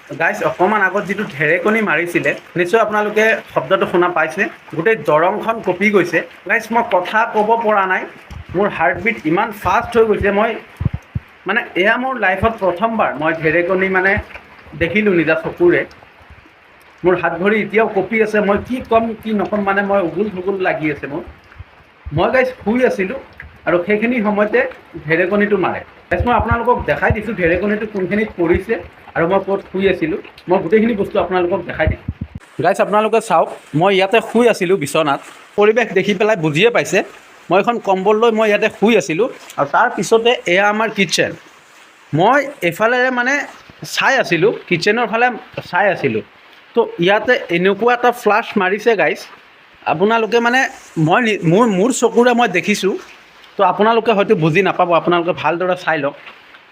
Guys অকণমান আগত যিটো ঢেৰেকনি মাৰিছিলে নিশ্চয় আপোনালোকে শব্দটো শুনা পাইছে। গোটেই দৰংখন কঁপি গৈছে। গাইজ মই কথা ক'ব পৰা নাই, মোৰ হাৰ্টবিট ইমান ফাষ্ট হৈ গৈছে। মই মানে এয়া মোৰ লাইফত প্ৰথমবাৰ মই ঢেৰেকনি মানে দেখিলোঁ নিজা চকুৰে। মোৰ হাত ভৰি এতিয়াও কঁপি আছে। মই কি ক'ম কি নক'ম মানে মই উগুল থুগুল লাগি আছে মোৰ। মই গাইজ শুই আছিলোঁ আৰু সেইখিনি সময়তে ঢেৰেকনিটো মাৰে। গাইজ মই আপোনালোকক দেখাই দিছোঁ ঢেৰেকনিটো কোনখিনিত পৰিছে আৰু মই ক'ত শুই আছিলোঁ। মই গোটেইখিনি বস্তু আপোনালোকক দেখাই দিছোঁ। গাইজ আপোনালোকে চাওক, মই ইয়াতে শুই আছিলোঁ বিচনাত। পৰিৱেশ দেখি পেলাই বুজিয়ে পাইছে, মই এখন কম্বল লৈ মই ইয়াতে শুই আছিলোঁ আৰু তাৰ পিছতে এয়া আমাৰ কিটচেন। মই এইফালেৰে মানে চাই আছিলোঁ, কিটচেনৰ ফালে চাই আছিলোঁ। তো ইয়াতে এনেকুৱা এটা ফ্লাছ মাৰিছে গাইজ, আপোনালোকে মানে মই মোৰ চকুৰে মই দেখিছোঁ। তো আপোনালোকে হয়তো বুজি নাপাব, আপোনালোকে ভালদৰে চাই লওক।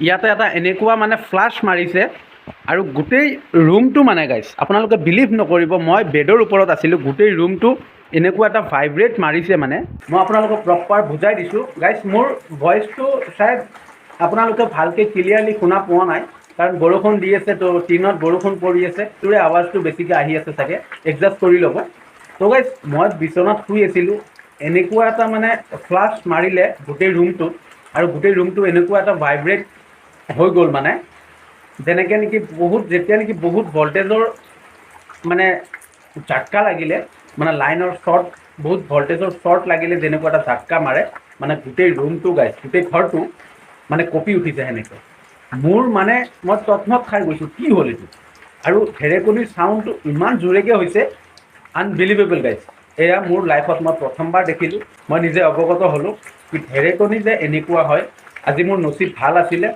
ইয়াতে এটা এনেকুৱা মানে ফ্লাছ মাৰিছে আৰু গোটেই ৰুমটো মানে গাইজ আপোনালোকে বিলিভ নকৰিব, মই বেডৰ ওপৰত আছিলোঁ, গোটেই ৰুমটো এনেকুৱা এটা ভাইব্ৰেট মাৰিছে। মানে মই আপোনালোকক প্ৰপাৰ বুজাই দিছোঁ গাইজ। মোৰ ভইচটো চাই আপোনালোকে ভালকৈ ক্লিয়াৰলি শুনা পোৱা নাই, কাৰণ বৰষুণ দি আছে, তো টিনত বৰষুণ পৰি আছে, তোৰে আৱাজটো বেছিকৈ আহি আছে চাগে, এডজাষ্ট কৰি ল'ব। তো গাইজ মই বিচনাত শুই আছিলোঁ, এনেকুৱা এটা মানে ফ্লাছ মাৰিলে গোটেই ৰুমটোত আৰু গোটেই ৰুমটো এনেকুৱা এটা ভাইব্ৰেট হৈ গ'ল মানে যেনেকৈ নেকি যেতিয়া নেকি বহুত ভল্টেজৰ মানে ঝাটকা লাগিলে, মানে লাইনৰ শ্বৰ্ট, বহুত ভল্টেজৰ শ্বৰ্ট লাগিলে যেনেকুৱা এটা ঝাটকা মাৰে, মানে গোটেই ৰুমটো গাইজ, গোটেই ঘৰটো মানে কঁপি উঠিছে সেনেকৈ। মোৰ মানে মই তৎমত খাই গৈছোঁ, কি হ'ল এইটো। আৰু ঢেৰেকনিৰ চাউণ্ডটো ইমান জোৰেকৈ হৈছে, আনবিলিভেবল গাইজ। এয়া মোৰ লাইফত মই প্ৰথমবাৰ দেখিলোঁ, মই নিজে অৱগত হ'লোঁ কি ঢেৰেকনি যে এনেকুৱা হয়। আজি মোৰ নচিব ভাল আছিলে,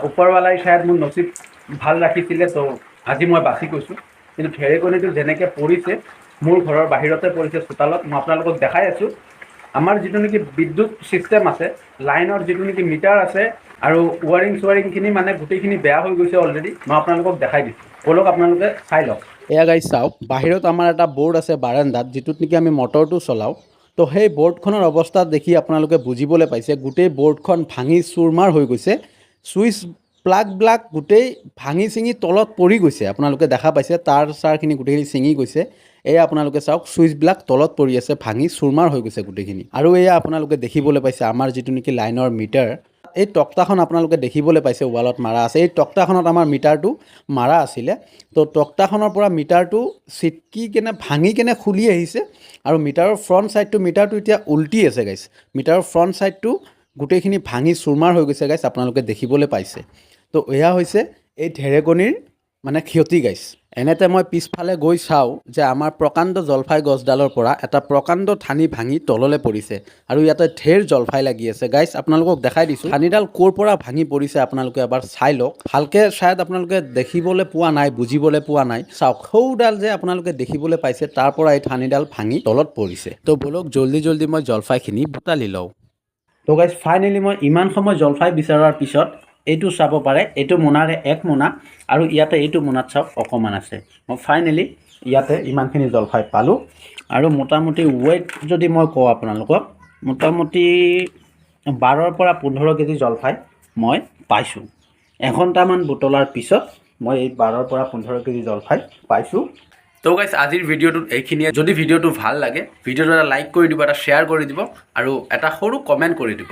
ওপৰৱালাই শায়দ মোৰ নচিব ভাল ৰাখিছিলে, তো আজি মই বাচি গৈছোঁ। কিন্তু ঢেৰেকনিটো যেনেকৈ পৰিছে, মোৰ ঘৰৰ বাহিৰতে পৰিছে চোতালত। মই আপোনালোকক দেখাই আছোঁ, আমাৰ যিটো নেকি বিদ্যুৎ ছিষ্টেম আছে, লাইনৰ যিটো নেকি মিটাৰ আছে আৰু ৱাৰিংখিনি মানে গোটেইখিনি বেয়া হৈ গৈছে অলৰেডি। মই আপোনালোকক দেখাই দিছোঁ, ব'লক আপোনালোকে চাই লওক। এয়া গাইজ চাওক, বাহিৰত আমাৰ এটা বৰ্ড আছে বাৰান্দাত, যিটোত নেকি আমি মটৰটো চলাওঁ। তো সেই বৰ্ডখনৰ অৱস্থা দেখি আপোনালোকে বুজিবলৈ পাইছে, গোটেই বৰ্ডখন ভাঙি চুৰমাৰ হৈ গৈছে। ছুইচ প্লাগবিলাক গোটেই ভাঙি চিঙি তলত পৰি গৈছে। আপোনালোকে দেখা পাইছে তাৰ চাৰখিনি গোটেইখিনি ছিঙি গৈছে। এয়া আপোনালোকে চাওক, ছুইচবিলাক তলত পৰি আছে, ভাঙি চুৰমাৰ হৈ গৈছে গোটেইখিনি। আৰু এয়া আপোনালোকে দেখিবলৈ পাইছে আমাৰ যিটো নেকি লাইনৰ মিটাৰ, এই তক্তাখন আপোনালোকে দেখিবলৈ পাইছে ৱালত মাৰা আছে। এই তক্তাখনত আমাৰ মিটাৰটো মাৰা আছিলে। তো তক্তাখনৰ পৰা মিটাৰটো চিটকি কেনে ভাঙি কেনে খুলি আহিছে আৰু মিটাৰৰ ফ্ৰণ্ট ছাইডটো, মিটাৰটো এতিয়া উল্টি আছে গাইজ। মিটাৰৰ ফ্ৰণ্ট ছাইডটো গোটেইখিনি ভাঙি চুৰমাৰ হৈ গৈছে গাইজ, আপোনালোকে দেখিবলৈ পাইছে। তো এয়া হৈছে এই ঢেৰেকনিৰ মানে ক্ষতি গাইজ। এনেতে মই পিছফালে গৈ চাওঁ যে আমাৰ প্ৰকাণ্ড জলফাই গছডালৰ পৰা এটা প্ৰকাণ্ড ঠানি ভাঙি তললৈ পৰিছে আৰু ইয়াতে ঢেৰ জলফাই লাগি আছে গাইজ। আপোনালোকক দেখাই দিছোঁ ঠানিডাল ক'ৰ পৰা ভাঙি পৰিছে, আপোনালোকে এবাৰ চাই লওক ভালকৈ। শায়দ আপোনালোকে দেখিবলৈ পোৱা নাই, বুজিবলৈ পোৱা নাই। চাওক, সৌডাল যে আপোনালোকে দেখিবলৈ পাইছে, তাৰ পৰা এই ঠানিডাল ভাঙি তলত পৰিছে। তো ব'লক জল্দি মই জলফাইখিনি বুটালি লওঁ। তো গাইজ ফাইনেলি মই ইমান সময় জলফাই বিচৰাৰ পিছত এইটো চাব পাৰে, এইটো মোনাৰে 1 মোনা আৰু ইয়াতে এইটো মোনাত চাওক অকণমান আছে। মই ফাইনেলি ইয়াতে ইমানখিনি জলফাই পালোঁ। আৰু মোটামুটি ৱেইট যদি মই কওঁ আপোনালোকক, মোটামুটি 12ৰ পৰা 15 কেজি জলফাই মই পাইছোঁ। এঘণ্টামান বুটলাৰ পিছত মই এই 12ৰ পৰা 15 কেজি জলফাই পাইছোঁ। তো গাইজ আজিৰ ভিডিঅ'টোত এইখিনিয়ে। যদি ভিডিঅ'টো ভাল লাগে, ভিডিঅ'টো এটা লাইক কৰি দিব, এটা শ্বেয়াৰ কৰি দিব আৰু এটা সৰু কমেণ্ট কৰি দিব।